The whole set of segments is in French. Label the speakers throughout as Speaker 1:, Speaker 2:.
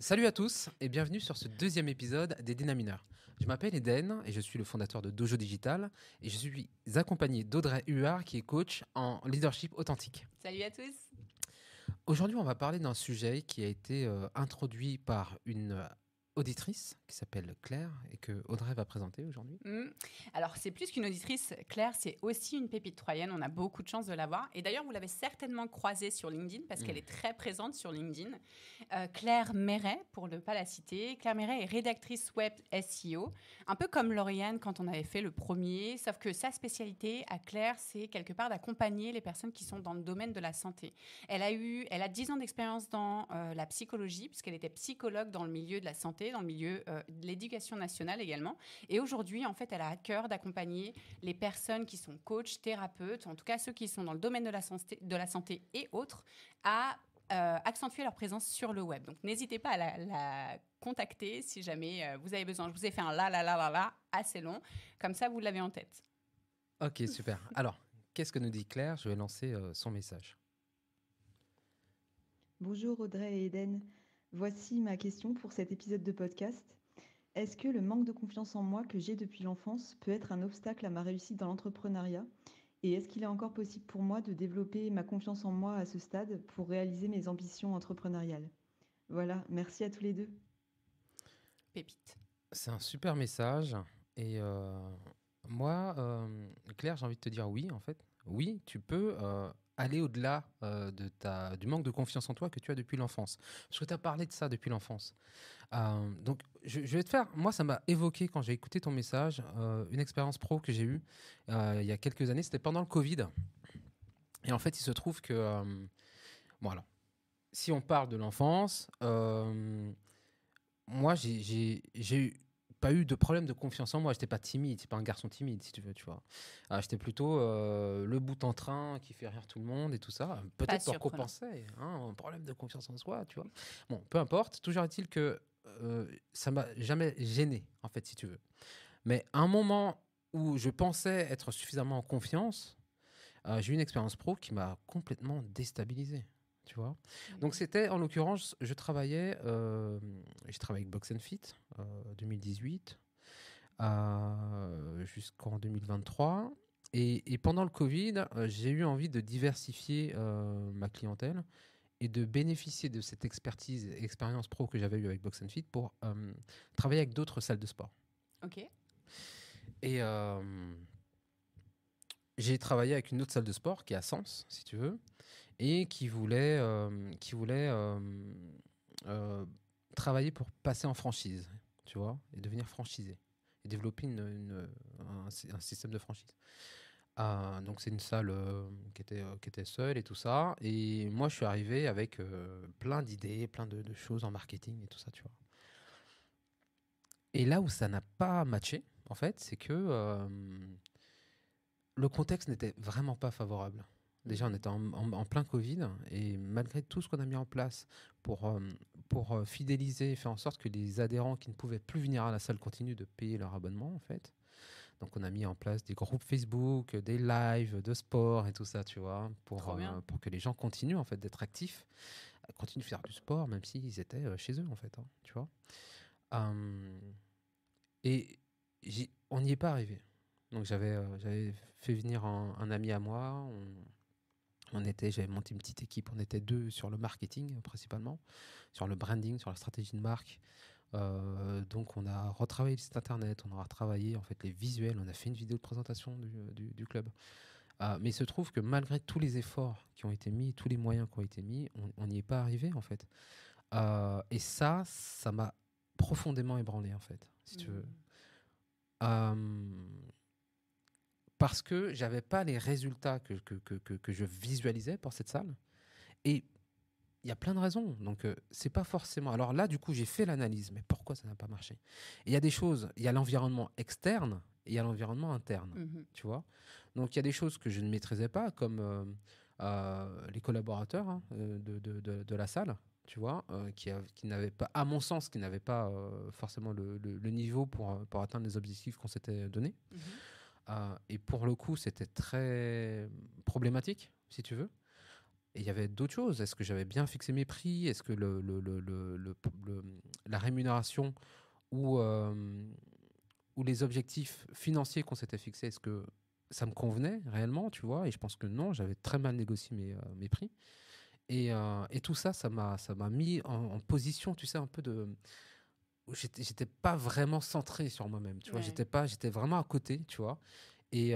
Speaker 1: Salut à tous et bienvenue sur ce deuxième épisode des Dénamineurs. Je m'appelle Eden et je suis le fondateur de Dojo Digital et je suis accompagné d'Audrey Huard qui est coach en leadership authentique.
Speaker 2: Salut à tous.
Speaker 1: Aujourd'hui, on va parler d'un sujet qui a été introduit par une auditrice qui s'appelle Claire et que Audrey va présenter aujourd'hui.
Speaker 2: Alors, c'est plus qu'une auditrice, Claire, c'est aussi une pépite troyenne. On a beaucoup de chance de l'avoir. Et d'ailleurs, vous l'avez certainement croisée sur LinkedIn parce qu'elle est très présente sur LinkedIn. Claire Méret, pour ne pas la citer. Claire Méret est rédactrice web SEO, un peu comme Lauriane quand on avait fait le premier, sauf que sa spécialité à Claire, c'est quelque part d'accompagner les personnes qui sont dans le domaine de la santé. Elle a 10 ans d'expérience dans la psychologie, puisqu'elle était psychologue dans le milieu de la santé, dans le milieu de l'éducation nationale également. Et aujourd'hui, en fait, elle a à cœur d'accompagner les personnes qui sont coachs, thérapeutes, en tout cas ceux qui sont dans le domaine de la santé et autres, à accentuer leur présence sur le web. Donc, n'hésitez pas à la contacter si jamais vous avez besoin. Je vous ai fait un là assez long. Comme ça, vous l'avez en tête.
Speaker 1: Ok, super. Alors, qu'est-ce que nous dit Claire? Je vais lancer son message.
Speaker 3: Bonjour Audrey et Eden. Voici ma question pour cet épisode de podcast. Est-ce que le manque de confiance en moi que j'ai depuis l'enfance peut être un obstacle à ma réussite dans l'entrepreneuriat? Et est-ce qu'il est encore possible pour moi de développer ma confiance en moi à ce stade pour réaliser mes ambitions entrepreneuriales? Voilà, merci à tous les deux.
Speaker 2: Pépite.
Speaker 1: C'est un super message et moi, Claire, j'ai envie de te dire oui, en fait. Oui, tu peux aller au-delà du manque de confiance en toi que tu as depuis l'enfance. Parce que tu as parlé de ça depuis l'enfance. Donc, je vais te faire... Moi, ça m'a évoqué, quand j'ai écouté ton message, une expérience pro que j'ai eue il y a quelques années. C'était pendant le Covid. Et en fait, il se trouve que... bon, alors, si on parle de l'enfance... moi, j'ai pas eu de problème de confiance en moi. J'étais pas timide, c'est pas un garçon timide, si tu veux, tu vois. J'étais plutôt le bout en train qui fait rire tout le monde et tout ça. Peut-être pour compenser un problème de confiance en soi, tu vois. Bon, peu importe. Toujours est-il que ça m'a jamais gêné, en fait, si tu veux. Mais à un moment où je pensais être suffisamment en confiance, j'ai eu une expérience pro qui m'a complètement déstabilisé. Tu vois. Donc c'était, en l'occurrence, je travaillais avec Box & Fit 2018 jusqu'en 2023. Et pendant le Covid, j'ai eu envie de diversifier ma clientèle et de bénéficier de cette expertise, expérience pro que j'avais eue avec Box & Fit pour travailler avec d'autres salles de sport.
Speaker 2: Ok.
Speaker 1: Et j'ai travaillé avec une autre salle de sport qui est à Sens, si tu veux, et qui voulait travailler pour passer en franchise, tu vois, et devenir franchisé, et développer un système de franchise. Donc c'est une salle qui était seule et tout ça. Et moi, je suis arrivé avec plein d'idées, plein de choses en marketing et tout ça, tu vois. Et là où ça n'a pas matché, en fait, c'est que le contexte n'était vraiment pas favorable. Déjà, on était en plein Covid et malgré tout ce qu'on a mis en place pour fidéliser, faire en sorte que les adhérents qui ne pouvaient plus venir à la salle continuent de payer leur abonnement, en fait. Donc, on a mis en place des groupes Facebook, des lives de sport et tout ça, tu vois, pour que les gens continuent, en fait, d'être actifs, continuent de faire du sport, même s'ils étaient chez eux, en fait, hein, tu vois. Et on n'y est pas arrivé. Donc, j'avais fait venir un ami à moi. J'avais monté une petite équipe. On était 2 sur le marketing, principalement, sur le branding, sur la stratégie de marque. Donc, on a retravaillé le site internet. On a retravaillé en fait les visuels. On a fait une vidéo de présentation du club. Mais il se trouve que malgré tous les efforts qui ont été mis, tous les moyens qui ont été mis, on n'y est pas arrivé, en fait. Et ça m'a profondément ébranlé, en fait, si tu veux. Parce que j'avais pas les résultats que je visualisais pour cette salle. Et il y a plein de raisons. Donc, c'est pas forcément... Alors là, du coup, j'ai fait l'analyse. Mais pourquoi ça n'a pas marché? Et il y a des choses... Il y a l'environnement externe et il y a l'environnement interne. Tu vois? Donc, il y a des choses que je ne maîtrisais pas, comme les collaborateurs de la salle, tu vois, qui n'avaient pas, à mon sens, qui n'avaient pas forcément le niveau pour atteindre les objectifs qu'on s'était donnés. Et pour le coup, c'était très problématique, si tu veux. Et il y avait d'autres choses. Est-ce que j'avais bien fixé mes prix? Est-ce que la rémunération ou, ou les objectifs financiers qu'on s'était fixés, est-ce que ça me convenait réellement, tu vois? Et je pense que non, j'avais très mal négocié mes prix. Et tout ça, ça m'a mis en position, tu sais, un peu de où j'étais pas vraiment centré sur moi-même, tu vois?
Speaker 2: Ouais.
Speaker 1: J'étais vraiment à côté, tu vois? Et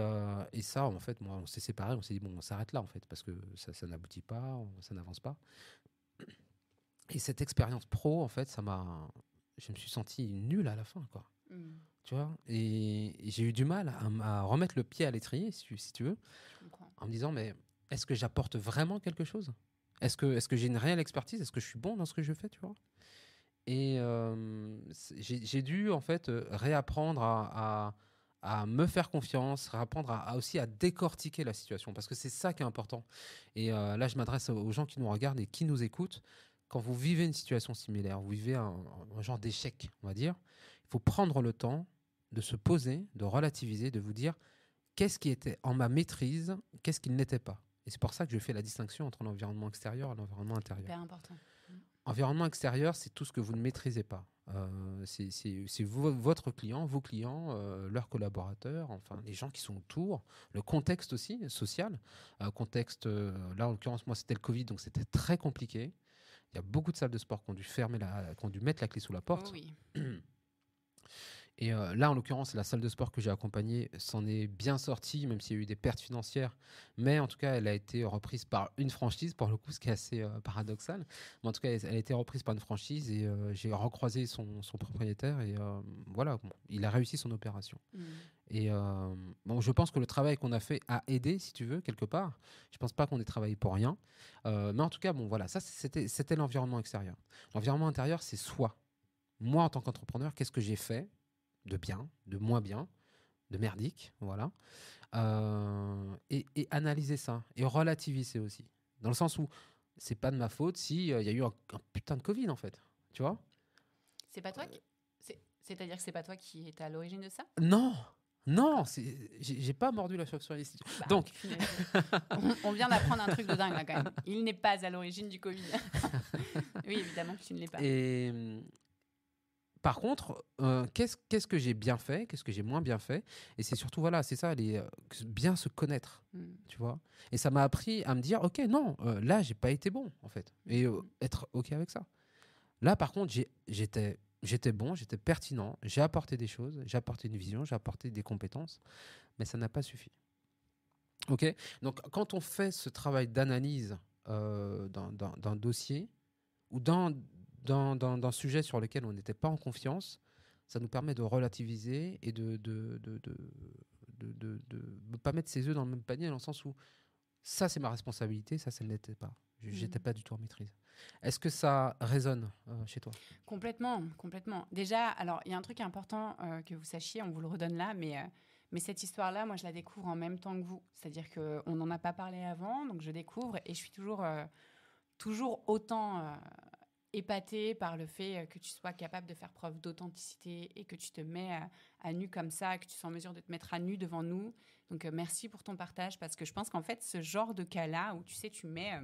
Speaker 1: ça, en fait, moi, on s'est séparés, on s'est dit: «Bon, on s'arrête là, en fait, parce que ça n'aboutit pas, ça n'avance pas». Et cette expérience pro, en fait, je me suis senti nul à la fin, quoi,
Speaker 2: Mm,
Speaker 1: tu vois? Et j'ai eu du mal à remettre le pied à l'étrier, si tu veux,
Speaker 2: je comprends.
Speaker 1: en me disant: «Mais est-ce que j'apporte vraiment quelque chose? Est-ce que j'ai une réelle expertise? Est-ce que je suis bon dans ce que je fais?» Tu vois? Et j'ai dû, en fait, réapprendre à me faire confiance, réapprendre aussi à décortiquer la situation, parce que c'est ça qui est important. Et là, je m'adresse aux gens qui nous regardent et qui nous écoutent. Quand vous vivez une situation similaire, vous vivez un genre d'échec, on va dire, il faut prendre le temps de se poser, de relativiser, de vous dire qu'est-ce qui était en ma maîtrise, qu'est-ce qui ne l'était pas. Et c'est pour ça que je fais la distinction entre l'environnement extérieur et l'environnement intérieur.
Speaker 2: Hyper important.
Speaker 1: Environnement extérieur, c'est tout ce que vous ne maîtrisez pas. C'est votre client, vos clients, leurs collaborateurs, enfin les gens qui sont autour, le contexte aussi social. Contexte, là en l'occurrence, moi c'était le Covid, donc c'était très compliqué. Il y a beaucoup de salles de sport qui ont dû qui ont dû mettre la clé sous la
Speaker 2: Oh
Speaker 1: porte.
Speaker 2: oui.
Speaker 1: Et là, en l'occurrence, la salle de sport que j'ai accompagnée s'en est bien sortie, même s'il y a eu des pertes financières. Mais en tout cas, elle a été reprise par une franchise, pour le coup, ce qui est assez paradoxal. Mais en tout cas, elle a été reprise par une franchise et j'ai recroisé son propriétaire. Et voilà, bon, il a réussi son opération.
Speaker 2: Mm.
Speaker 1: Et bon, je pense que le travail qu'on a fait a aidé, si tu veux, quelque part. Je ne pense pas qu'on ait travaillé pour rien. Mais en tout cas, bon, voilà, ça, c'était l'environnement extérieur. L'environnement intérieur, c'est soi. Moi, en tant qu'entrepreneur, qu'est-ce que j'ai fait de bien, de moins bien, de merdique, voilà. Et analyser ça, et relativiser aussi. Dans le sens où c'est pas de ma faute si il y a eu un putain de Covid, en fait. Tu vois?
Speaker 2: C'est pas toi qui... C'est-à-dire que c'est pas toi qui est à l'origine de ça?
Speaker 1: Non, non, j'ai pas mordu la chauve-souris.
Speaker 2: Bah,
Speaker 1: Donc,
Speaker 2: punaise. On vient d'apprendre un truc de dingue là quand même. Il n'est pas à l'origine du Covid. Oui, évidemment que tu ne l'es pas.
Speaker 1: et par contre, qu'est-ce que j'ai bien fait, qu'est-ce que j'ai moins bien fait, et c'est surtout, voilà, c'est ça, bien se connaître,
Speaker 2: Mm.
Speaker 1: tu vois. Et ça m'a appris à me dire, ok, non, là, j'ai pas été bon, en fait, et être ok avec ça. Là, par contre, j'étais bon, j'étais pertinent, j'ai apporté des choses, j'ai apporté une vision, j'ai apporté des compétences, mais ça n'a pas suffi. Ok. Donc, quand on fait ce travail d'analyse d'un dossier ou d'un sujet sur lequel on n'était pas en confiance, ça nous permet de relativiser et de pas mettre ses œufs dans le même panier, dans le sens où ça, c'est ma responsabilité, ça ne l'était pas. J'étais pas du tout en maîtrise. Est-ce que ça résonne chez toi?
Speaker 2: Complètement, complètement. Déjà, alors, il y a un truc important que vous sachiez, on vous le redonne là, mais cette histoire-là, moi, je la découvre en même temps que vous. C'est-à-dire qu'on n'en a pas parlé avant, donc je découvre et je suis toujours autant épatée par le fait que tu sois capable de faire preuve d'authenticité et que tu te mets à nu comme ça, que tu sois en mesure de te mettre à nu devant nous. Donc, merci pour ton partage, parce que je pense qu'en fait, ce genre de cas-là, où tu sais, tu mets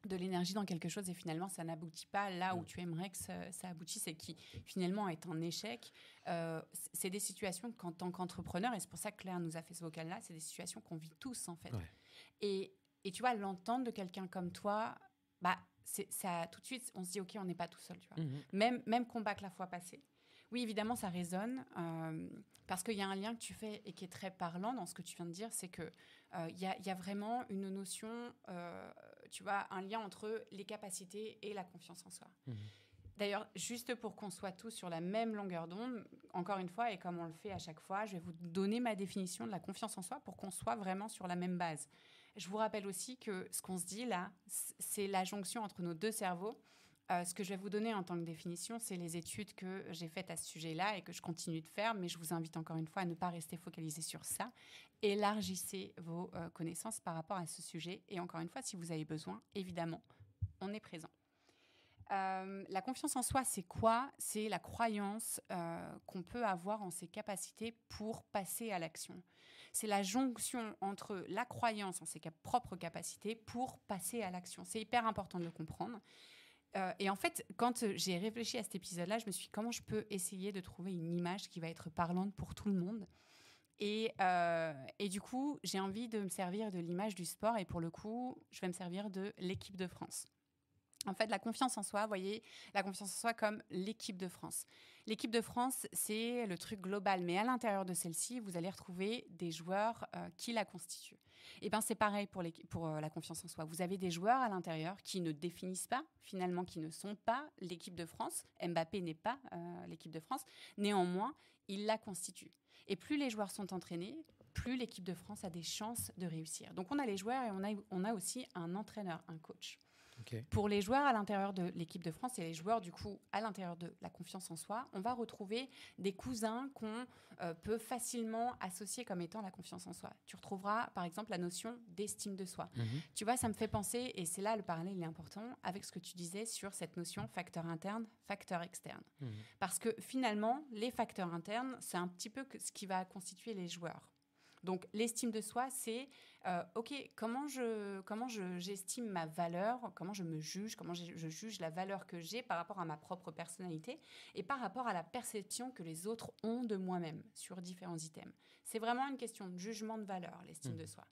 Speaker 2: de l'énergie dans quelque chose et finalement ça n'aboutit pas là où tu aimerais que ça aboutisse et qui finalement est un échec, c'est des situations qu'en tant qu'entrepreneur, et c'est pour ça que Claire nous a fait ce vocal-là, c'est des situations qu'on vit tous en fait.
Speaker 1: Ouais.
Speaker 2: Et tu vois, l'entendre de quelqu'un comme toi, bah, ça, tout de suite, on se dit, OK, on n'est pas tout seul, tu vois. Même combat que la fois passée. Oui, évidemment, ça résonne, parce qu'il y a un lien que tu fais et qui est très parlant dans ce que tu viens de dire, c'est qu'il y a vraiment une notion, tu vois, un lien entre les capacités et la confiance en soi. D'ailleurs, juste pour qu'on soit tous sur la même longueur d'onde, encore une fois, et comme on le fait à chaque fois, je vais vous donner ma définition de la confiance en soi pour qu'on soit vraiment sur la même base. Je vous rappelle aussi que ce qu'on se dit là, c'est la jonction entre nos deux cerveaux. Ce que je vais vous donner en tant que définition, c'est les études que j'ai faites à ce sujet-là et que je continue de faire, mais je vous invite encore une fois à ne pas rester focalisé sur ça. Élargissez vos connaissances par rapport à ce sujet. Et encore une fois, si vous avez besoin, évidemment, on est présent. La confiance en soi, c'est quoi? C'est la croyance qu'on peut avoir en ses capacités pour passer à l'action. C'est la jonction entre la croyance en ses propres capacités pour passer à l'action. C'est hyper important de le comprendre. Et en fait, quand j'ai réfléchi à cet épisode-là, je me suis dit comment je peux essayer de trouver une image qui va être parlante pour tout le monde. Et du coup, j'ai envie de me servir de l'image du sport. Et pour le coup, je vais me servir de l'équipe de France. En fait, la confiance en soi, vous voyez, la confiance en soi comme l'équipe de France. L'équipe de France, c'est le truc global. Mais à l'intérieur de celle-ci, vous allez retrouver des joueurs qui la constituent. Et bien, c'est pareil pour la confiance en soi. Vous avez des joueurs à l'intérieur qui ne définissent pas, finalement, qui ne sont pas l'équipe de France. Mbappé n'est pas l'équipe de France. Néanmoins, il la constitue. Et plus les joueurs sont entraînés, plus l'équipe de France a des chances de réussir. Donc, on a les joueurs et on a aussi un entraîneur, un coach.
Speaker 1: Okay.
Speaker 2: Pour les joueurs à l'intérieur de l'équipe de France et les joueurs du coup à l'intérieur de la confiance en soi, on va retrouver des cousins qu'on peut facilement associer comme étant la confiance en soi. Tu retrouveras par exemple la notion d'estime de soi. Tu vois, ça me fait penser, et c'est là le parallèle est important, avec ce que tu disais sur cette notion facteur interne, facteur externe. Parce que finalement, les facteurs internes, c'est un petit peu ce qui va constituer les joueurs. Donc, l'estime de soi, c'est OK, comment j'estime ma valeur, comment je me juge, comment je juge la valeur que j'ai par rapport à ma propre personnalité et par rapport à la perception que les autres ont de moi-même sur différents items. C'est vraiment une question de jugement de valeur, l'estime de soi.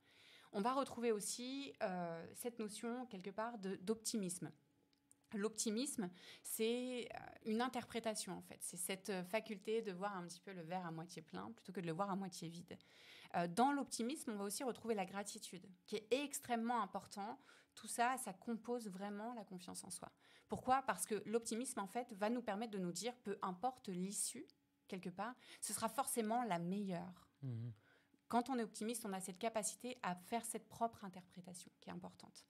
Speaker 2: On va retrouver aussi cette notion, quelque part, d'optimisme. L'optimisme, c'est une interprétation, en fait. C'est cette faculté de voir un petit peu le verre à moitié plein plutôt que de le voir à moitié vide. Dans l'optimisme, on va aussi retrouver la gratitude, qui est extrêmement important. Tout ça, ça compose vraiment la confiance en soi. Pourquoi ? Parce que l'optimisme, en fait, va nous permettre de nous dire, peu importe l'issue, quelque part, ce sera forcément la meilleure. Quand on est optimiste, on a cette capacité à faire cette propre interprétation qui est importante.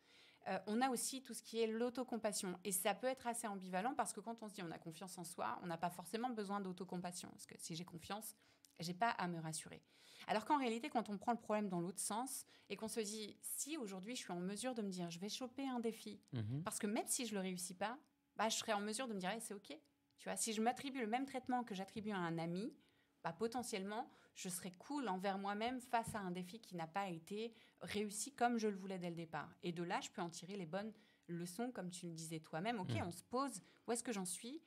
Speaker 2: On a aussi tout ce qui est l'autocompassion. Et ça peut être assez ambivalent parce que quand on se dit on a confiance en soi, on n'a pas forcément besoin d'autocompassion. Parce que si j'ai confiance, je n'ai pas à me rassurer. Alors qu'en réalité, quand on prend le problème dans l'autre sens et qu'on se dit si aujourd'hui je suis en mesure de me dire je vais choper un défi, parce que même si je ne le réussis pas, bah, je serai en mesure de me dire hey, c'est OK. Tu vois, si je m'attribue le même traitement que j'attribue à un ami, bah, potentiellement, je serai cool envers moi-même face à un défi qui n'a pas été réussi comme je le voulais dès le départ. Et de là, je peux en tirer les bonnes leçons, comme tu le disais toi-même. OK, on se pose, où est-ce que j'en suis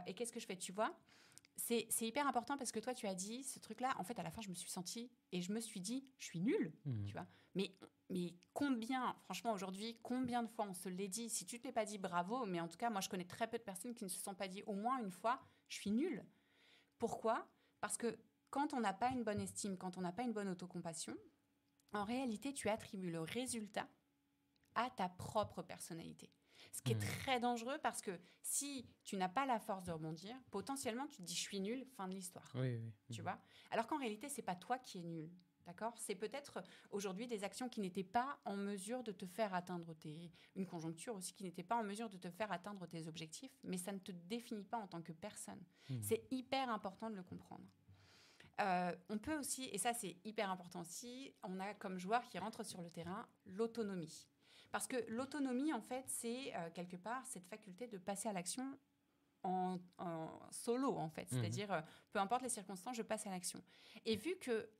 Speaker 2: et qu'est-ce que je fais, tu vois ? C'est hyper important parce que toi, tu as dit ce truc-là. En fait, à la fin, je me suis sentie et je me suis dit, je suis nulle, tu vois. Mais combien, franchement, aujourd'hui, combien de fois on se l'est dit ? Si tu ne te l'es pas dit, bravo. Mais en tout cas, moi, je connais très peu de personnes qui ne se sont pas dit au moins une fois, je suis nulle. Pourquoi ? Parce que quand on n'a pas une bonne estime, quand on n'a pas une bonne autocompassion, en réalité, tu attribues le résultat à ta propre personnalité. Ce qui est très dangereux parce que si tu n'as pas la force de rebondir, potentiellement, tu te dis « je suis nul », fin de l'histoire.
Speaker 1: Oui.
Speaker 2: Tu vois ? Alors qu'en réalité, ce n'est pas toi qui es nul. D'accord ? C'est peut-être aujourd'hui des actions qui n'étaient pas en mesure de te faire atteindre une conjoncture aussi qui n'était pas en mesure de te faire atteindre tes objectifs, mais ça ne te définit pas en tant que personne. C'est hyper important de le comprendre. On peut aussi, et ça c'est hyper important aussi, on a comme joueur qui rentre sur le terrain l'autonomie. Parce que l'autonomie, en fait, c'est quelque part cette faculté de passer à l'action en solo, en fait. C'est-à-dire, peu importe les circonstances, je passe à l'action. Et vu que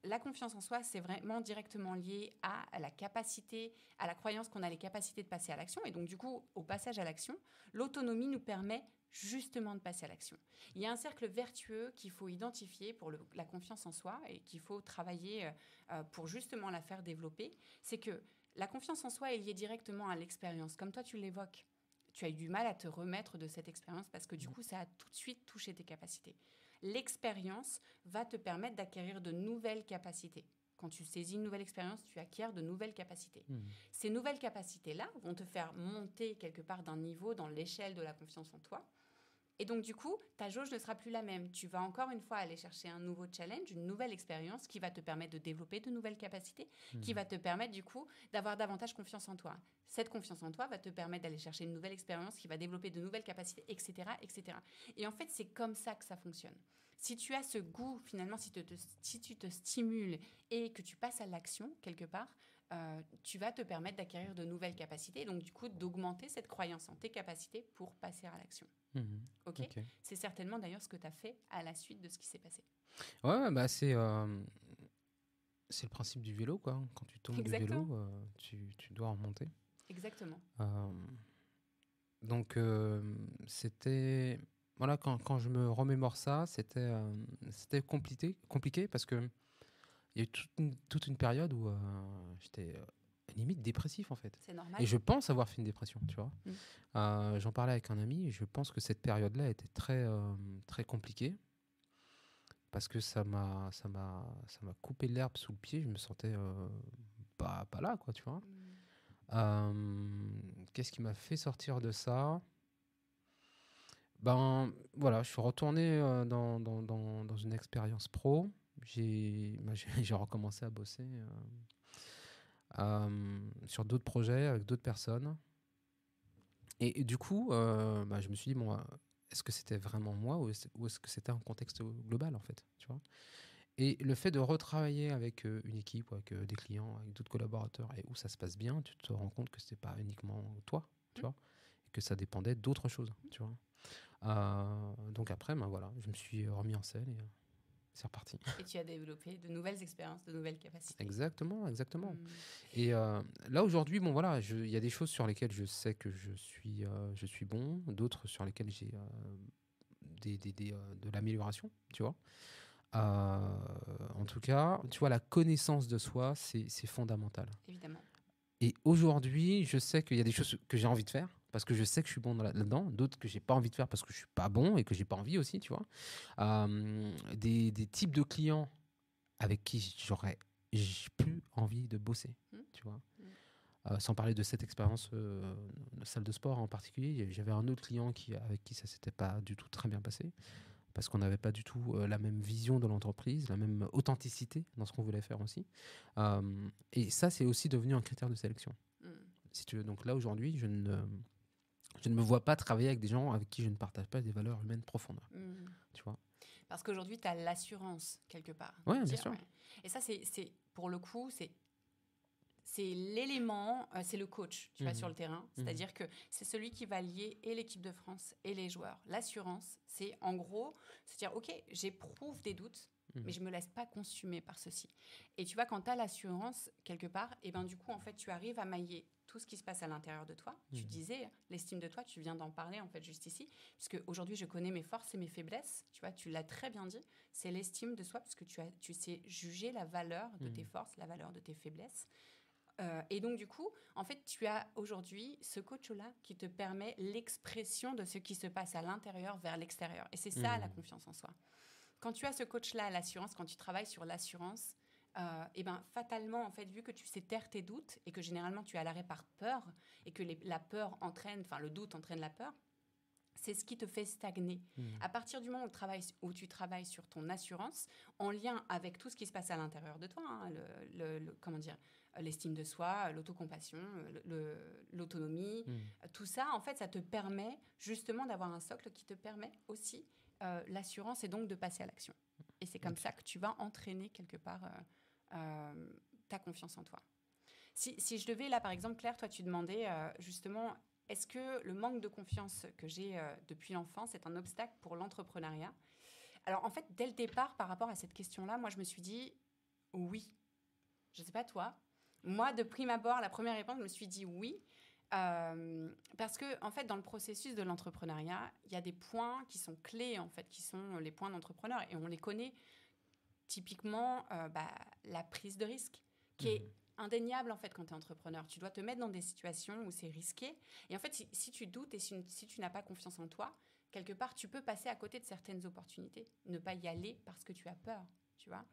Speaker 2: la confiance en soi, c'est vraiment directement lié à la capacité, à la croyance qu'on a les capacités de passer à l'action. Et donc, du coup, au passage à l'action, l'autonomie nous permet justement de passer à l'action. Il y a un cercle vertueux qu'il faut identifier pour la confiance en soi et qu'il faut travailler pour justement la faire développer. C'est que la confiance en soi est liée directement à l'expérience. Comme toi, tu l'évoques. Tu as eu du mal à te remettre de cette expérience parce que du coup, ça a tout de suite touché tes capacités. L'expérience va te permettre d'acquérir de nouvelles capacités. Quand tu saisis une nouvelle expérience, tu acquiers de nouvelles capacités. Ces nouvelles capacités-là vont te faire monter quelque part d'un niveau dans l'échelle de la confiance en toi. Et donc, du coup, ta jauge ne sera plus la même. Tu vas encore une fois aller chercher un nouveau challenge, une nouvelle expérience qui va te permettre de développer de nouvelles capacités, qui va te permettre, du coup, d'avoir davantage confiance en toi. Cette confiance en toi va te permettre d'aller chercher une nouvelle expérience qui va développer de nouvelles capacités, etc., etc. Et en fait, c'est comme ça que ça fonctionne. Si tu as ce goût, finalement, si tu te stimules et que tu passes à l'action, quelque part, tu vas te permettre d'acquérir de nouvelles capacités, donc du coup d'augmenter cette croyance en tes capacités pour passer à l'action. Okay. C'est certainement d'ailleurs ce que tu as fait à la suite de ce qui s'est passé.
Speaker 1: Ouais, bah c'est le principe du vélo, quoi. Quand tu tombes du vélo, tu dois remonter.
Speaker 2: Exactement.
Speaker 1: Donc, c'était... Voilà, quand je me remémore ça, c'était compliqué parce que il y a eu toute une période où j'étais limite dépressif, en fait.
Speaker 2: C'est normal.
Speaker 1: Et je pense avoir fait une dépression, tu vois.
Speaker 2: Mm.
Speaker 1: J'en parlais avec un ami et je pense que cette période-là était très compliquée parce que ça m'a coupé l'herbe sous le pied. Je me sentais pas là, quoi, tu vois. Qu'est-ce qui m'a fait sortir de ça? Ben voilà, je suis retourné dans une expérience pro. J'ai recommencé à bosser sur d'autres projets avec d'autres personnes. Et du coup, je me suis dit, bon, est-ce que c'était vraiment moi ou est-ce que c'était un contexte global, en fait, tu vois? Et le fait de retravailler avec une équipe, ou avec des clients, avec d'autres collaborateurs, et où ça se passe bien, tu te rends compte que c'était pas uniquement toi, tu vois, et que ça dépendait d'autres choses, tu vois. Donc après, voilà, je me suis remis en scène et c'est reparti.
Speaker 2: Et tu as développé de nouvelles expériences, de nouvelles capacités.
Speaker 1: Exactement. Et là aujourd'hui, bon voilà, il y a des choses sur lesquelles je sais que je suis bon, d'autres sur lesquelles j'ai de l'amélioration, tu vois. En tout cas, tu vois, la connaissance de soi, c'est fondamental.
Speaker 2: Évidemment.
Speaker 1: Et aujourd'hui, je sais qu'il y a des choses que j'ai envie de faire parce que je sais que je suis bon là-dedans, d'autres que j'ai pas envie de faire parce que je suis pas bon et que j'ai pas envie aussi, tu vois. Des types de clients avec qui j'aurais plus envie de bosser, tu vois. Sans parler de cette expérience de salle de sport en particulier, j'avais un autre client avec qui ça s'était pas du tout très bien passé parce qu'on n'avait pas du tout la même vision de l'entreprise, la même authenticité dans ce qu'on voulait faire aussi. Et ça, c'est aussi devenu un critère de sélection, si tu veux. Donc là, aujourd'hui, je ne me vois pas travailler avec des gens avec qui je ne partage pas des valeurs humaines profondes, tu vois.
Speaker 2: Parce qu'aujourd'hui, tu as l'assurance, quelque part.
Speaker 1: Oui, bien sûr.
Speaker 2: Ouais. Et ça, c'est pour le coup, c'est l'élément, c'est le coach, tu vois, sur le terrain. C'est-à-dire que c'est celui qui va lier et l'équipe de France et les joueurs. L'assurance, c'est en gros se dire, OK, j'éprouve des doutes, mais je ne me laisse pas consumer par ceci. Et tu vois, quand tu as l'assurance, quelque part, et ben, du coup, en fait, tu arrives à mailler tout ce qui se passe à l'intérieur de toi. Tu disais, l'estime de toi, tu viens d'en parler, en fait, juste ici. Puisque aujourd'hui, je connais mes forces et mes faiblesses. Tu vois, tu l'as très bien dit. C'est l'estime de soi, parce que tu sais juger la valeur de tes forces, la valeur de tes faiblesses. Et donc, du coup, en fait, tu as aujourd'hui ce coach-là qui te permet l'expression de ce qui se passe à l'intérieur vers l'extérieur. Et c'est ça, la confiance en soi. Quand tu as ce coach-là, l'assurance, quand tu travailles sur l'assurance, et ben, fatalement, en fait, vu que tu sais taire tes doutes et que généralement tu es à l'arrêt par peur et que la peur entraîne, enfin, le doute entraîne la peur, c'est ce qui te fait stagner. À partir du moment où tu travailles sur ton assurance, en lien avec tout ce qui se passe à l'intérieur de toi, hein, comment dire, l'estime de soi, l'autocompassion, l'autonomie, tout ça, en fait, ça te permet justement d'avoir un socle qui te permet aussi l'assurance et donc de passer à l'action. Et c'est comme ça que tu vas entraîner quelque part ta confiance en toi. Si je devais, là, par exemple, Claire, toi, tu demandais justement... Est-ce que le manque de confiance que j'ai depuis l'enfance est un obstacle pour l'entrepreneuriat? Alors, en fait, dès le départ, par rapport à cette question-là, moi, je me suis dit oui. Je ne sais pas toi. Moi, de prime abord, la première réponse, je me suis dit oui. Parce que, en fait, dans le processus de l'entrepreneuriat, il y a des points qui sont clés, en fait, qui sont les points d'entrepreneur. Et on les connaît. Typiquement, la prise de risque, qui est indéniable en fait quand tu es entrepreneur. Tu dois te mettre dans des situations où c'est risqué. Et en fait, si tu doutes et si tu n'as pas confiance en toi, quelque part, tu peux passer à côté de certaines opportunités. Ne pas y aller parce que tu as peur, tu vois.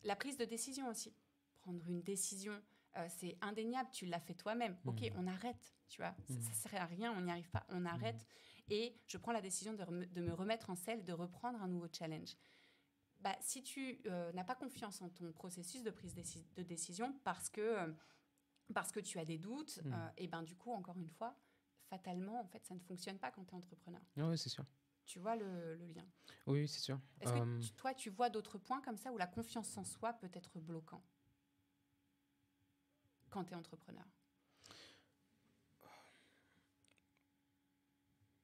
Speaker 2: La prise de décision aussi. Prendre une décision, c'est indéniable. Tu l'as fait toi-même. OK, on arrête, tu vois. Ça ne sert à rien, on n'y arrive pas. On arrête. Et je prends la décision de me remettre en selle, de reprendre un nouveau challenge. Si tu n'as pas confiance en ton processus de prise de décision parce que tu as des doutes, et ben du coup, encore une fois, fatalement, en fait, ça ne fonctionne pas quand tu es entrepreneur.
Speaker 1: Oui, c'est sûr.
Speaker 2: Tu vois le lien?
Speaker 1: Oui, c'est sûr.
Speaker 2: Est-ce que toi, tu vois d'autres points comme ça où la confiance en soi peut être bloquant quand tu es entrepreneur?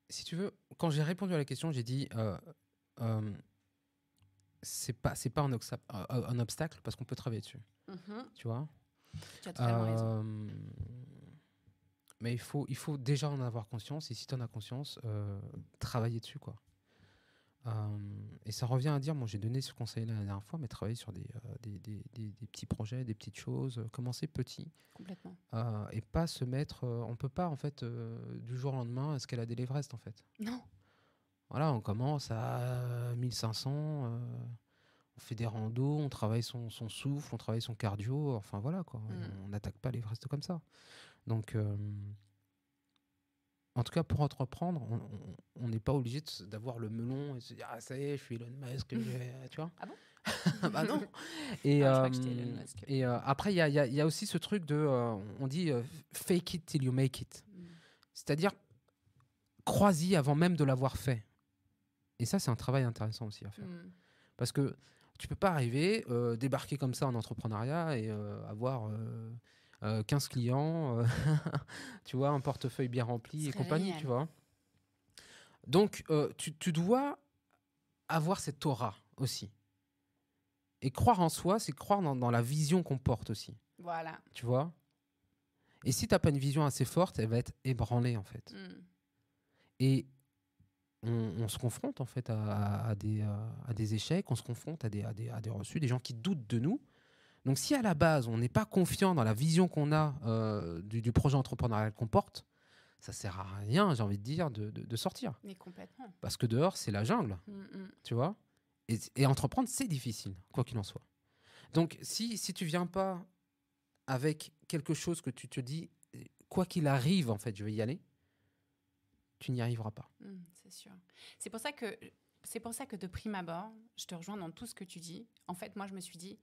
Speaker 1: Si tu veux, quand j'ai répondu à la question, j'ai dit... c'est pas un obstacle parce qu'on peut travailler dessus, tu vois.
Speaker 2: Tu as totalement raison.
Speaker 1: Mais il faut déjà en avoir conscience. Et si tu en as conscience, travailler dessus, quoi. Et ça revient à dire, moi j'ai donné ce conseil la dernière fois, mais travailler sur des petits projets, des petites choses, commencer petit.
Speaker 2: Complètement.
Speaker 1: Et pas se mettre. On peut pas, en fait, du jour au lendemain, escalader l'Everest, en fait.
Speaker 2: Non.
Speaker 1: Voilà, on commence à 1500, on fait des randos, on travaille son souffle, on travaille son cardio, enfin voilà, quoi. On n'attaque pas l'Everest comme ça. Donc, en tout cas, pour entreprendre, on n'est pas obligé d'avoir le melon et de se dire, ah ça y est, je suis Elon Musk, tu vois.
Speaker 2: Ah bon?
Speaker 1: Bah non. Et,
Speaker 2: je crois que j'étais Elon Musk.
Speaker 1: et après, il y a aussi ce truc de, on dit fake it till you make it. C'est-à-dire, crois-y avant même de l'avoir fait. Et ça, c'est un travail intéressant aussi à faire. Parce que tu peux pas arriver, débarquer comme ça en entrepreneuriat et avoir 15 clients, tu vois, un portefeuille bien rempli et compagnie,
Speaker 2: génial.
Speaker 1: tu vois. Donc, tu dois avoir cette aura aussi. Et croire en soi, c'est croire dans la vision qu'on porte aussi.
Speaker 2: Voilà.
Speaker 1: Tu vois. Et si tu n'as pas une vision assez forte, elle va être ébranlée, en fait. Et on se confronte, en fait, à des échecs, on se confronte à des reçus, des gens qui doutent de nous. Donc, si à la base, on n'est pas confiant dans la vision qu'on a du projet entrepreneurial qu'on porte, ça ne sert à rien, j'ai envie de dire, de sortir.
Speaker 2: Mais complètement.
Speaker 1: Parce que dehors, c'est la jungle, tu vois. Et entreprendre, c'est difficile, quoi qu'il en soit. Donc, si tu ne viens pas avec quelque chose que tu te dis, quoi qu'il arrive, en fait, je vais y aller, tu n'y arriveras pas.
Speaker 2: C'est sûr. C'est pour ça que de prime abord, je te rejoins dans tout ce que tu dis. En fait, moi, je me suis dit,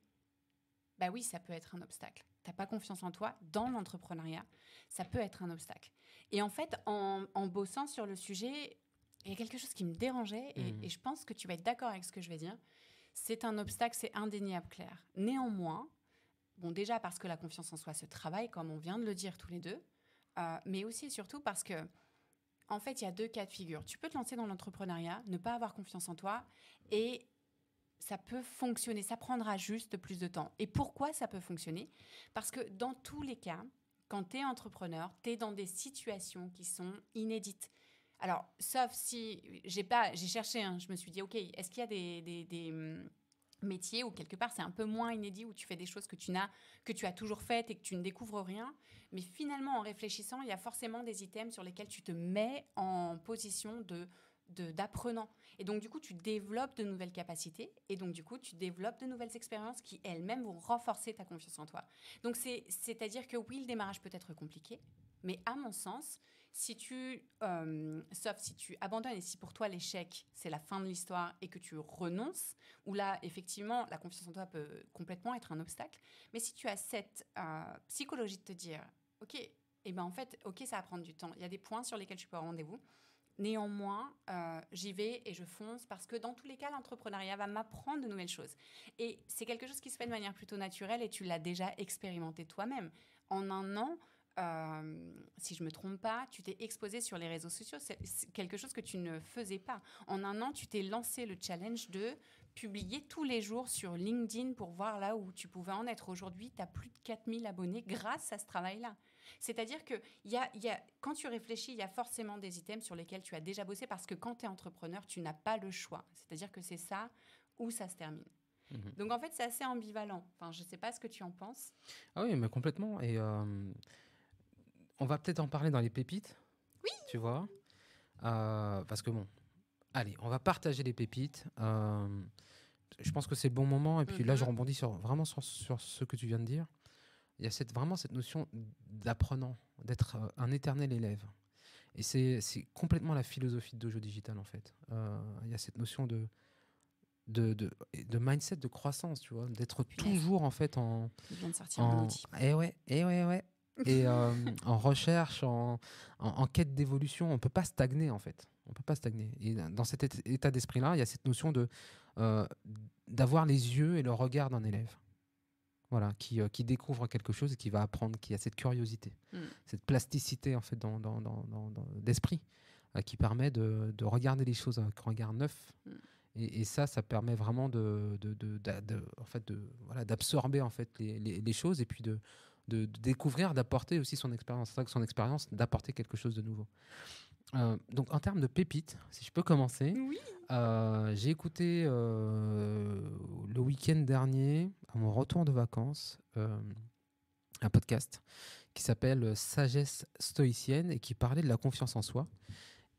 Speaker 2: bah oui, ça peut être un obstacle. Tu n'as pas confiance en toi dans l'entrepreneuriat, ça peut être un obstacle. Et en fait, en bossant sur le sujet, il y a quelque chose qui me dérangeait et je pense que tu vas être d'accord avec ce que je vais dire. C'est un obstacle, c'est indéniable, Claire. Néanmoins, bon, déjà parce que la confiance en soi se travaille, comme on vient de le dire tous les deux, mais aussi et surtout parce que, en fait, il y a deux cas de figure. Tu peux te lancer dans l'entrepreneuriat, ne pas avoir confiance en toi et ça peut fonctionner. Ça prendra juste plus de temps. Et pourquoi ça peut fonctionner? Parce que dans tous les cas, quand tu es entrepreneur, tu es dans des situations qui sont inédites. Alors, sauf si j'ai cherché, je me suis dit, OK, est-ce qu'il y a des métiers où quelque part c'est un peu moins inédit, où tu fais des choses que tu as toujours faites et que tu ne découvres rien. Mais finalement, en réfléchissant, il y a forcément des items sur lesquels tu te mets en position d'apprenant. Et donc, du coup, tu développes de nouvelles capacités et donc, du coup, tu développes de nouvelles expériences qui, elles-mêmes, vont renforcer ta confiance en toi. Donc, c'est-à-dire que oui, le démarrage peut être compliqué, mais à mon sens, sauf si tu abandonnes et si pour toi l'échec c'est la fin de l'histoire et que tu renonces, où là effectivement la confiance en toi peut complètement être un obstacle, mais si tu as cette psychologie de te dire ok, et ben en fait ok, ça va prendre du temps, il y a des points sur lesquels tu peux avoir rendez-vous, néanmoins j'y vais et je fonce parce que dans tous les cas l'entrepreneuriat va m'apprendre de nouvelles choses et c'est quelque chose qui se fait de manière plutôt naturelle et tu l'as déjà expérimenté toi-même. En un an, si je ne me trompe pas, tu t'es exposé sur les réseaux sociaux. C'est quelque chose que tu ne faisais pas. En un an, tu t'es lancé le challenge de publier tous les jours sur LinkedIn pour voir là où tu pouvais en être. Aujourd'hui, tu as plus de 4000 abonnés grâce à ce travail-là. C'est-à-dire que quand tu réfléchis, il y a forcément des items sur lesquels tu as déjà bossé parce que quand tu es entrepreneur, tu n'as pas le choix. C'est-à-dire que c'est ça où ça se termine. Donc en fait, c'est assez ambivalent. Enfin, je ne sais pas ce que tu en penses.
Speaker 1: Ah oui, mais complètement. Et on va peut-être en parler dans les pépites.
Speaker 2: Oui.
Speaker 1: Tu vois. Parce que bon, allez, on va partager les pépites. Je pense que c'est le bon moment. Et puis là, je rebondis vraiment sur ce que tu viens de dire. Il y a vraiment cette notion d'apprenant, d'être un éternel élève. Et c'est complètement la philosophie de Dojo Digital, en fait. Il y a cette notion de mindset de croissance, tu vois, d'être toujours, en fait,
Speaker 2: Il vient de sortir un outil.
Speaker 1: Et en recherche, en quête d'évolution. On ne peut pas stagner, en fait. On peut pas stagner. Et dans cet état d'esprit-là, il y a cette notion d'avoir les yeux et le regard d'un élève. Voilà, qui découvre quelque chose et qui va apprendre, qui a cette curiosité, cette plasticité, en fait, d'esprit, qui permet de regarder les choses avec un regard neuf. Et ça permet vraiment d'absorber en fait les choses et puis de de découvrir, d'apporter aussi son expérience. C'est vrai que son expérience, d'apporter quelque chose de nouveau. Donc, en termes de pépites, si je peux commencer,
Speaker 2: Oui.
Speaker 1: j'ai écouté le week-end dernier, à mon retour de vacances, un podcast qui s'appelle Sagesse stoïcienne et qui parlait de la confiance en soi.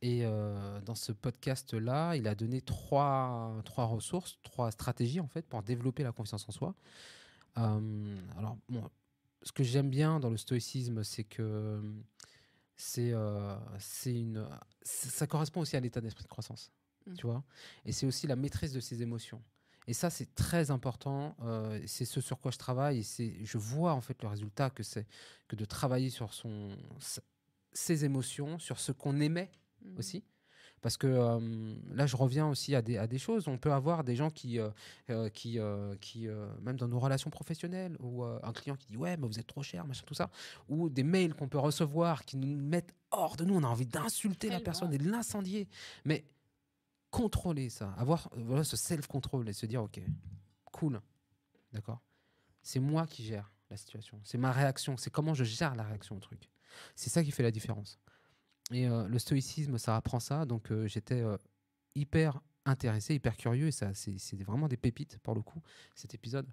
Speaker 1: Et dans ce podcast-là, il a donné trois ressources, 3 stratégies en fait pour développer la confiance en soi. Alors, bon, ce que j'aime bien dans le stoïcisme, c'est que ça correspond aussi à l'état d'esprit de croissance, tu vois. Et c'est aussi la maîtrise de ses émotions. Et ça, c'est très important. C'est ce sur quoi je travaille. Et je vois en fait le résultat que c'est que de travailler sur ses émotions, sur ce qu'on aimait aussi. Parce que là, je reviens aussi à des choses. On peut avoir des gens qui même dans nos relations professionnelles, ou un client qui dit ouais, mais vous êtes trop cher, machin, tout ça, ou des mails qu'on peut recevoir qui nous mettent hors de nous. On a envie d'insulter la personne et de l'incendier. Mais contrôler ça, avoir voilà, ce self-control et se dire ok, cool, d'accord, c'est moi qui gère la situation, c'est ma réaction, c'est comment je gère la réaction au truc. C'est ça qui fait la différence. Et le stoïcisme, ça apprend ça. Donc, j'étais hyper intéressé, hyper curieux. Et ça, c'est vraiment des pépites, pour le coup, cet épisode.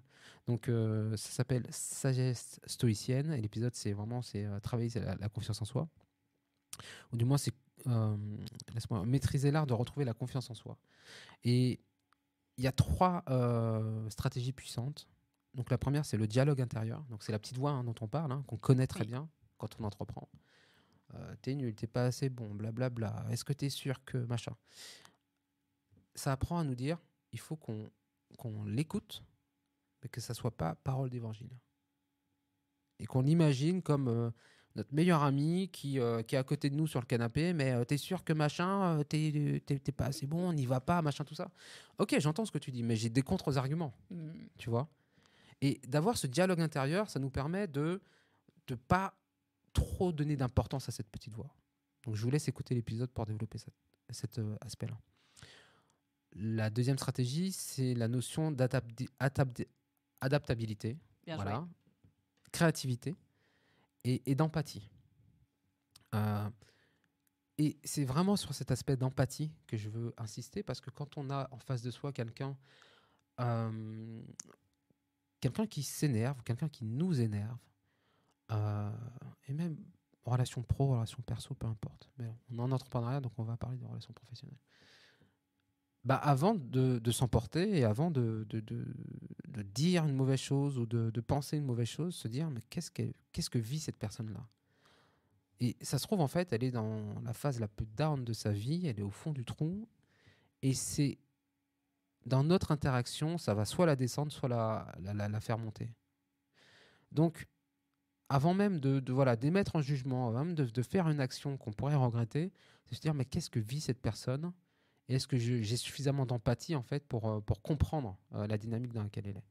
Speaker 1: Donc, ça s'appelle Sagesse stoïcienne. Et l'épisode, c'est travailler la confiance en soi. Ou du moins, c'est laisse-moi maîtriser l'art de retrouver la confiance en soi. Et il y a 3 stratégies puissantes. Donc, la première, c'est le dialogue intérieur. Donc, c'est la petite voix dont on parle, qu'on connaît très bien quand on entreprend. T'es nul, t'es pas assez bon, blablabla. Est-ce que t'es sûr que machin? Ça apprend à nous dire, il faut qu'on l'écoute, mais que ça soit pas parole d'évangile. Et qu'on l'imagine comme notre meilleur ami qui est à côté de nous sur le canapé, mais t'es sûr que machin, t'es pas assez bon, on n'y va pas, machin, tout ça. Ok, j'entends ce que tu dis, mais j'ai des contre-arguments, tu vois. Et d'avoir ce dialogue intérieur, ça nous permet de pas trop donner d'importance à cette petite voix. Donc je vous laisse écouter l'épisode pour développer cet aspect-là. La deuxième stratégie, c'est la notion d'adaptabilité, voilà, créativité et d'empathie. Et c'est vraiment sur cet aspect d'empathie que je veux insister, parce que quand on a en face de soi quelqu'un qui s'énerve, quelqu'un qui nous énerve, et même relation pro, relation perso, peu importe. Mais on est en entrepreneuriat, donc on va parler de relations professionnelles. Bah, avant de s'emporter et avant de dire une mauvaise chose ou de penser une mauvaise chose, se dire mais qu'est-ce que vit cette personne-là? Et ça se trouve, en fait, elle est dans la phase la plus down de sa vie, elle est au fond du trou, et c'est dans notre interaction, ça va soit la descendre, soit la faire monter. Donc, avant même d'émettre un jugement, avant même de faire une action qu'on pourrait regretter, c'est se dire mais qu'est-ce que vit cette personne, et est-ce que j'ai suffisamment d'empathie en fait pour comprendre la dynamique dans laquelle elle est.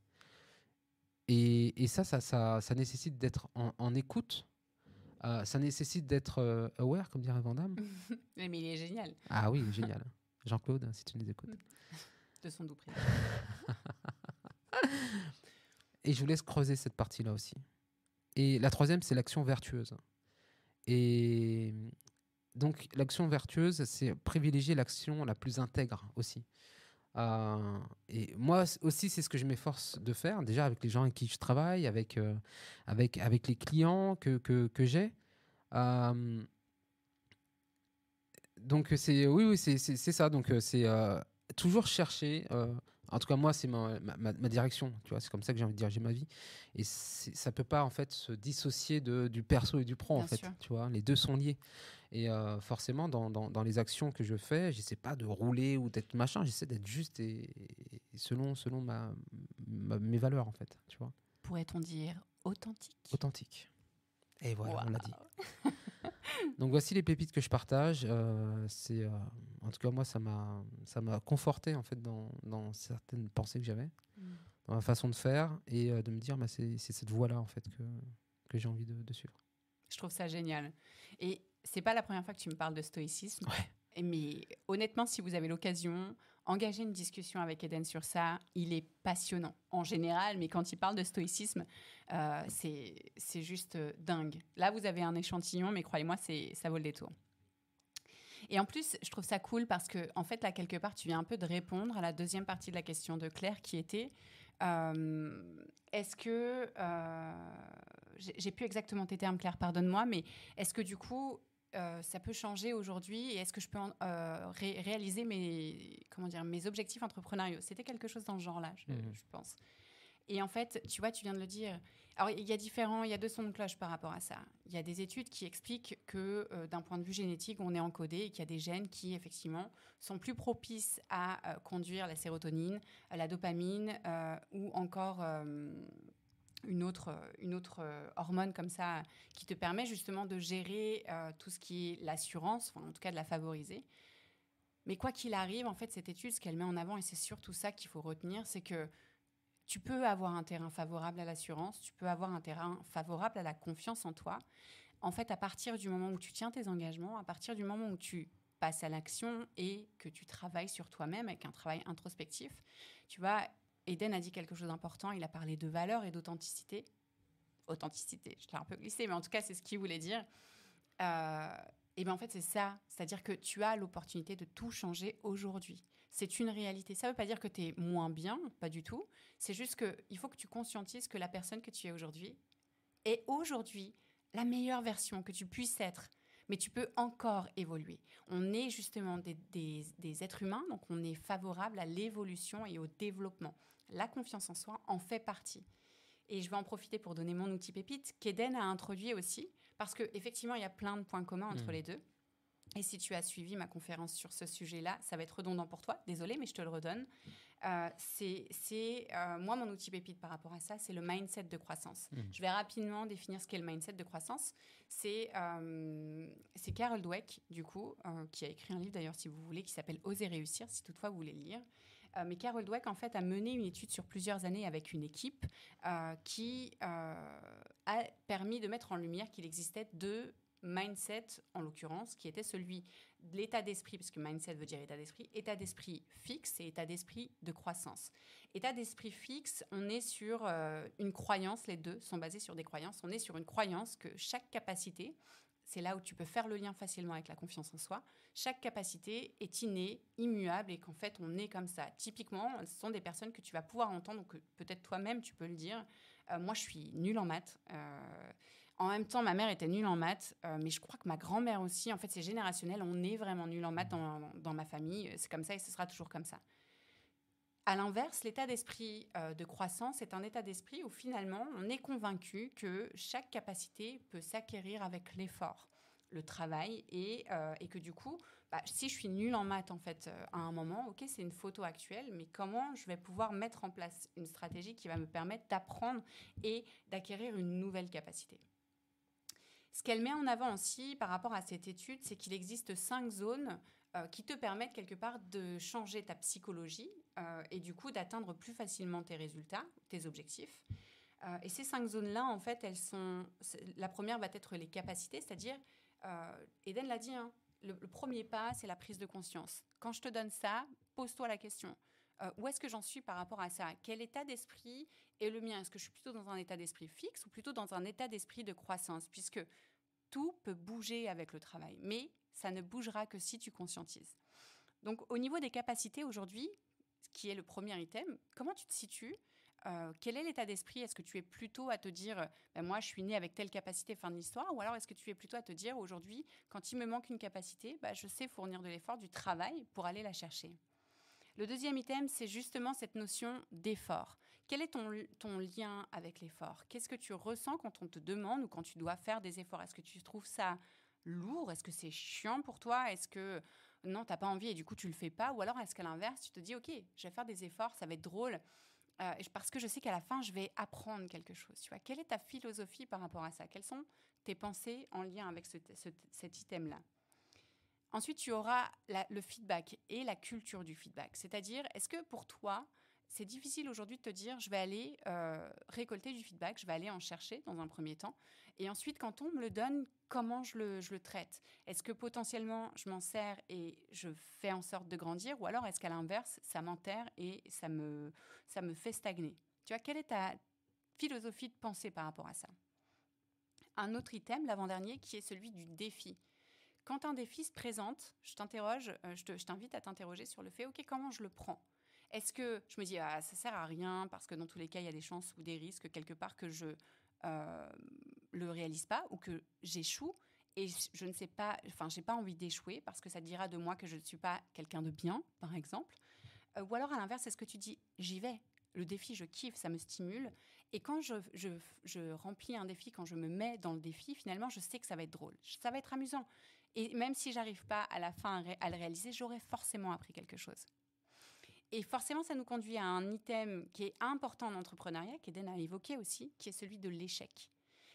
Speaker 1: Et ça nécessite d'être en écoute, ça nécessite d'être aware, comme dirait Van Damme.
Speaker 2: Mais il est génial.
Speaker 1: Ah oui, il est génial. Jean-Claude, si tu nous écoutes.
Speaker 2: De son doux prénom.
Speaker 1: Et je vous laisse creuser cette partie-là aussi. Et la troisième, c'est l'action vertueuse. Et donc, l'action vertueuse, c'est privilégier l'action la plus intègre aussi. Et moi aussi, c'est ce que je m'efforce de faire, déjà avec les gens avec qui je travaille, avec les clients que j'ai. Donc, oui, c'est ça. Donc, c'est toujours chercher. En tout cas, moi, c'est ma direction. Tu vois, c'est comme ça que j'ai envie de diriger ma vie. Et ça peut pas en fait se dissocier du perso et du pro.
Speaker 2: Bien
Speaker 1: en fait,
Speaker 2: sûr.
Speaker 1: tu vois, les deux sont liés. Et forcément, dans les actions que je fais, j'essaie pas de rouler ou d'être machin. J'essaie d'être juste et selon mes valeurs, en fait. Tu vois.
Speaker 2: Pourrait-on dire authentique?
Speaker 1: Authentique. Et voilà,
Speaker 2: Wow.
Speaker 1: on l'a dit. Donc voici les pépites que je partage. En tout cas, moi, ça m'a conforté en fait dans certaines pensées que j'avais, dans ma façon de faire, et de me dire bah, c'est cette voie-là en fait que j'ai envie de suivre.
Speaker 2: Je trouve ça génial. Et c'est pas la première fois que tu me parles de stoïcisme.
Speaker 1: Ouais.
Speaker 2: Mais honnêtement, si vous avez l'occasion, engager une discussion avec Eden sur ça. Il est passionnant en général, mais quand il parle de stoïcisme, c'est juste dingue. Là, vous avez un échantillon, mais croyez-moi, ça vaut le détour. Et en plus, je trouve ça cool parce que, en fait, là, quelque part, tu viens un peu de répondre à la deuxième partie de la question de Claire qui était est-ce que. J'ai plus exactement tes termes, Claire, pardonne-moi, mais est-ce que du coup, ça peut changer aujourd'hui et est-ce que je peux réaliser mes objectifs entrepreneuriaux? C'était quelque chose dans ce genre-là, je pense. Et en fait, tu vois, tu viens de le dire. Alors, il y a deux sons de cloche par rapport à ça. Il y a des études qui expliquent que d'un point de vue génétique, on est encodé et qu'il y a des gènes qui, effectivement, sont plus propices à conduire la sérotonine, la dopamine ou encore une autre hormone comme ça qui te permet justement de gérer tout ce qui est l'assurance, enfin, en tout cas de la favoriser. Mais quoi qu'il arrive, en fait, cette étude, ce qu'elle met en avant, et c'est surtout ça qu'il faut retenir, c'est que tu peux avoir un terrain favorable à l'assurance, tu peux avoir un terrain favorable à la confiance en toi. En fait, à partir du moment où tu tiens tes engagements, à partir du moment où tu passes à l'action et que tu travailles sur toi-même avec un travail introspectif, tu vois, Eden a dit quelque chose d'important, il a parlé de valeur et d'authenticité. Authenticité, je l'ai un peu glissé, mais en tout cas, c'est ce qu'il voulait dire. Et bien en fait, c'est ça. C'est-à-dire que tu as l'opportunité de tout changer aujourd'hui. C'est une réalité. Ça ne veut pas dire que tu es moins bien, pas du tout. C'est juste qu'il faut que tu conscientises que la personne que tu es aujourd'hui est aujourd'hui la meilleure version que tu puisses être. Mais tu peux encore évoluer. On est justement des êtres humains, donc on est favorable à l'évolution et au développement. La confiance en soi en fait partie. Et je vais en profiter pour donner mon outil pépite qu'Eden a introduit aussi, parce qu'effectivement, il y a plein de points communs entre les deux. Et si tu as suivi ma conférence sur ce sujet-là, ça va être redondant pour toi, désolée, mais je te le redonne. Moi, mon outil pépite par rapport à ça, c'est le mindset de croissance. Je vais rapidement définir ce qu'est le mindset de croissance. C'est Carol Dweck, du coup, qui a écrit un livre, d'ailleurs, si vous voulez, qui s'appelle « Oser réussir », si toutefois vous voulez le lire. Mais Carol Dweck, en fait, a mené une étude sur plusieurs années avec une équipe qui a permis de mettre en lumière qu'il existait deux mindset, en l'occurrence, qui était celui de l'état d'esprit, parce que mindset veut dire état d'esprit fixe et état d'esprit de croissance. État d'esprit fixe, on est sur une croyance, les deux sont basés sur des croyances, on est sur une croyance que chaque capacité, c'est là où tu peux faire le lien facilement avec la confiance en soi, chaque capacité est innée, immuable et qu'en fait, on est comme ça. Typiquement, ce sont des personnes que tu vas pouvoir entendre, donc peut-être toi-même, tu peux le dire. Moi, je suis nulle en maths. En même temps, ma mère était nulle en maths, mais je crois que ma grand-mère aussi. En fait, c'est générationnel. On est vraiment nulle en maths dans ma famille. C'est comme ça et ce sera toujours comme ça. À l'inverse, l'état d'esprit de croissance est un état d'esprit où finalement, on est convaincu que chaque capacité peut s'acquérir avec l'effort, le travail et que du coup, si je suis nulle en maths en fait à un moment, ok, c'est une photo actuelle, mais comment je vais pouvoir mettre en place une stratégie qui va me permettre d'apprendre et d'acquérir une nouvelle capacité. Ce qu'elle met en avant aussi par rapport à cette étude, c'est qu'il existe 5 zones qui te permettent quelque part de changer ta psychologie et du coup d'atteindre plus facilement tes résultats, tes objectifs. Et ces 5 zones-là, en fait, la première va être les capacités, c'est-à-dire, Eden l'a dit, hein, le premier pas, c'est la prise de conscience. Quand je te donne ça, pose-toi la question. Où est-ce que j'en suis par rapport à ça? Quel état d'esprit est le mien? Est-ce que je suis plutôt dans un état d'esprit fixe ou plutôt dans un état d'esprit de croissance? Puisque tout peut bouger avec le travail, mais ça ne bougera que si tu conscientises. Donc, au niveau des capacités aujourd'hui, ce qui est le premier item, comment tu te situes? Quel est l'état d'esprit? Est-ce que tu es plutôt à te dire moi, je suis né avec telle capacité, fin de l'histoire? Ou alors, est-ce que tu es plutôt à te dire aujourd'hui, quand il me manque une capacité, je sais fournir de l'effort, du travail pour aller la chercher? Le deuxième item, c'est justement cette notion d'effort. Quel est ton lien avec l'effort? Qu'est-ce que tu ressens quand on te demande ou quand tu dois faire des efforts? Est-ce que tu trouves ça lourd? Est-ce que c'est chiant pour toi? Est-ce que non, tu n'as pas envie et du coup, tu ne le fais pas? Ou alors, est-ce qu'à l'inverse, tu te dis, OK, je vais faire des efforts, ça va être drôle parce que je sais qu'à la fin, je vais apprendre quelque chose. Tu vois, quelle est ta philosophie par rapport à ça? Quelles sont tes pensées en lien avec cet item-là? Ensuite, tu auras le feedback et la culture du feedback. C'est-à-dire, est-ce que pour toi, c'est difficile aujourd'hui de te dire, je vais aller récolter du feedback, je vais aller en chercher dans un premier temps. Et ensuite, quand on me le donne, comment je le traite? Est-ce que potentiellement, je m'en sers et je fais en sorte de grandir? Ou alors, est-ce qu'à l'inverse, ça m'enterre et ça me fait stagner? Tu vois, quelle est ta philosophie de pensée par rapport à ça? Un autre item, l'avant-dernier, qui est celui du défi. Quand un défi se présente, je t'invite à t'interroger sur le fait, OK, comment je le prends? Est-ce que je me dis, ça sert à rien parce que dans tous les cas, il y a des chances ou des risques quelque part que je le réalise pas ou que j'échoue et je ne sais pas, enfin, j'ai pas envie d'échouer parce que ça dira de moi que je ne suis pas quelqu'un de bien, par exemple. Ou alors à l'inverse, est-ce que tu dis, j'y vais? Le défi, je kiffe, ça me stimule. Et quand je remplis un défi, quand je me mets dans le défi, finalement, je sais que ça va être drôle, ça va être amusant. Et même si j'arrive pas à la fin à le réaliser, j'aurai forcément appris quelque chose. Et forcément, ça nous conduit à un item qui est important en entrepreneuriat, qu'Eden a évoqué aussi, qui est celui de l'échec.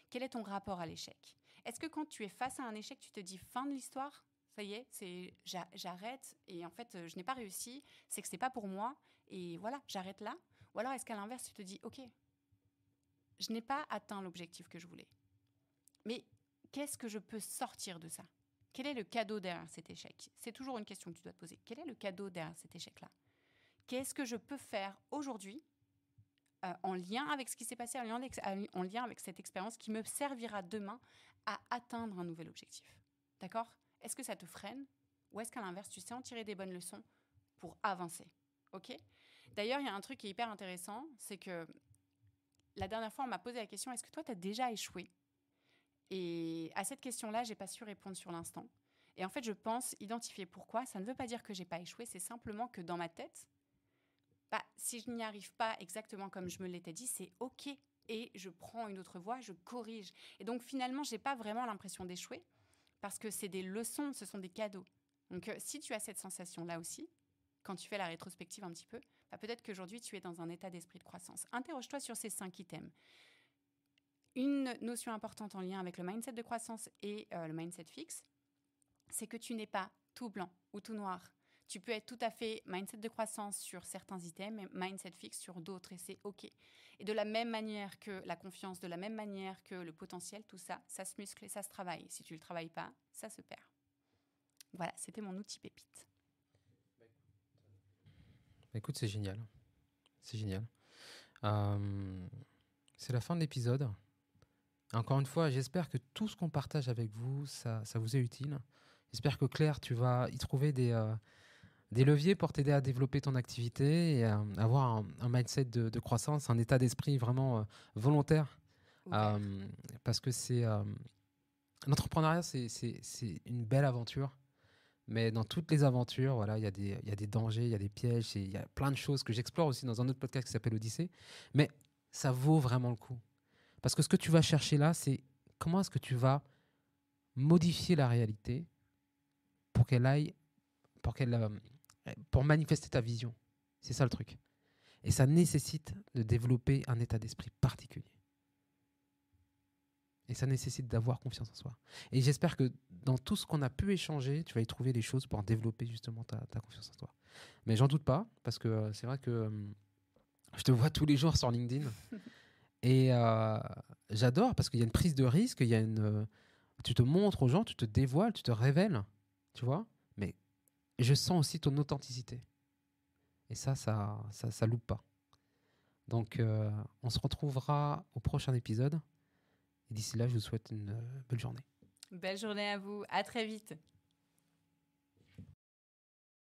Speaker 2: Quel est ton rapport à l'échec? Est-ce que quand tu es face à un échec, tu te dis fin de l'histoire? Ça y est, j'arrête et en fait, je n'ai pas réussi, c'est que c'est pas pour moi et voilà, j'arrête là. Ou alors est-ce qu'à l'inverse, tu te dis ok, je n'ai pas atteint l'objectif que je voulais, mais qu'est-ce que je peux sortir de ça? Quel est le cadeau derrière cet échec? C'est toujours une question que tu dois te poser. Quel est le cadeau derrière cet échec-là? Qu'est-ce que je peux faire aujourd'hui en lien avec ce qui s'est passé, en lien avec cette expérience qui me servira demain à atteindre un nouvel objectif? D'accord? Est-ce que ça te freine? Ou est-ce qu'à l'inverse, tu sais en tirer des bonnes leçons pour avancer? Ok? D'ailleurs, il y a un truc qui est hyper intéressant, c'est que la dernière fois, on m'a posé la question, est-ce que toi, tu as déjà échoué? Et à cette question-là, je n'ai pas su répondre sur l'instant. Et en fait, je pense identifier pourquoi. Ça ne veut pas dire que je n'ai pas échoué, c'est simplement que dans ma tête, si je n'y arrive pas exactement comme je me l'étais dit, c'est OK. Et je prends une autre voie, je corrige. Et donc, finalement, je n'ai pas vraiment l'impression d'échouer parce que c'est des leçons, ce sont des cadeaux. Donc, si tu as cette sensation-là aussi, quand tu fais la rétrospective un petit peu, peut-être qu'aujourd'hui, tu es dans un état d'esprit de croissance. Interroge-toi sur ces 5 items. Une notion importante en lien avec le mindset de croissance et le mindset fixe, c'est que tu n'es pas tout blanc ou tout noir. Tu peux être tout à fait mindset de croissance sur certains items et mindset fixe sur d'autres et c'est OK. Et de la même manière que la confiance, de la même manière que le potentiel, tout ça, ça se muscle et ça se travaille. Si tu ne le travailles pas, ça se perd. Voilà, c'était mon outil pépite.
Speaker 1: Écoute, c'est génial. C'est génial. C'est la fin de l'épisode. Encore une fois, j'espère que tout ce qu'on partage avec vous, ça vous est utile. J'espère que Claire, tu vas y trouver des leviers pour t'aider à développer ton activité et avoir un mindset de croissance, un état d'esprit vraiment volontaire. Parce que l'entrepreneuriat, c'est une belle aventure. Mais dans toutes les aventures, voilà, il y a des dangers, il y a des pièges, il y a plein de choses que j'explore aussi dans un autre podcast qui s'appelle Odyssée. Mais ça vaut vraiment le coup. Parce que ce que tu vas chercher là, c'est comment est-ce que tu vas modifier la réalité pour pour manifester ta vision. C'est ça le truc. Et ça nécessite de développer un état d'esprit particulier. Et ça nécessite d'avoir confiance en soi. Et j'espère que dans tout ce qu'on a pu échanger, tu vas y trouver des choses pour développer justement ta confiance en toi. Mais j'en doute pas, parce que c'est vrai que je te vois tous les jours sur LinkedIn. Et j'adore, parce qu'il y a une prise de risque, tu te montres aux gens, tu te dévoiles, tu te révèles, tu vois. Mais je sens aussi ton authenticité. Et ça loupe pas. Donc, on se retrouvera au prochain épisode. Et d'ici là, je vous souhaite une belle journée.
Speaker 2: Belle journée à vous. À très vite.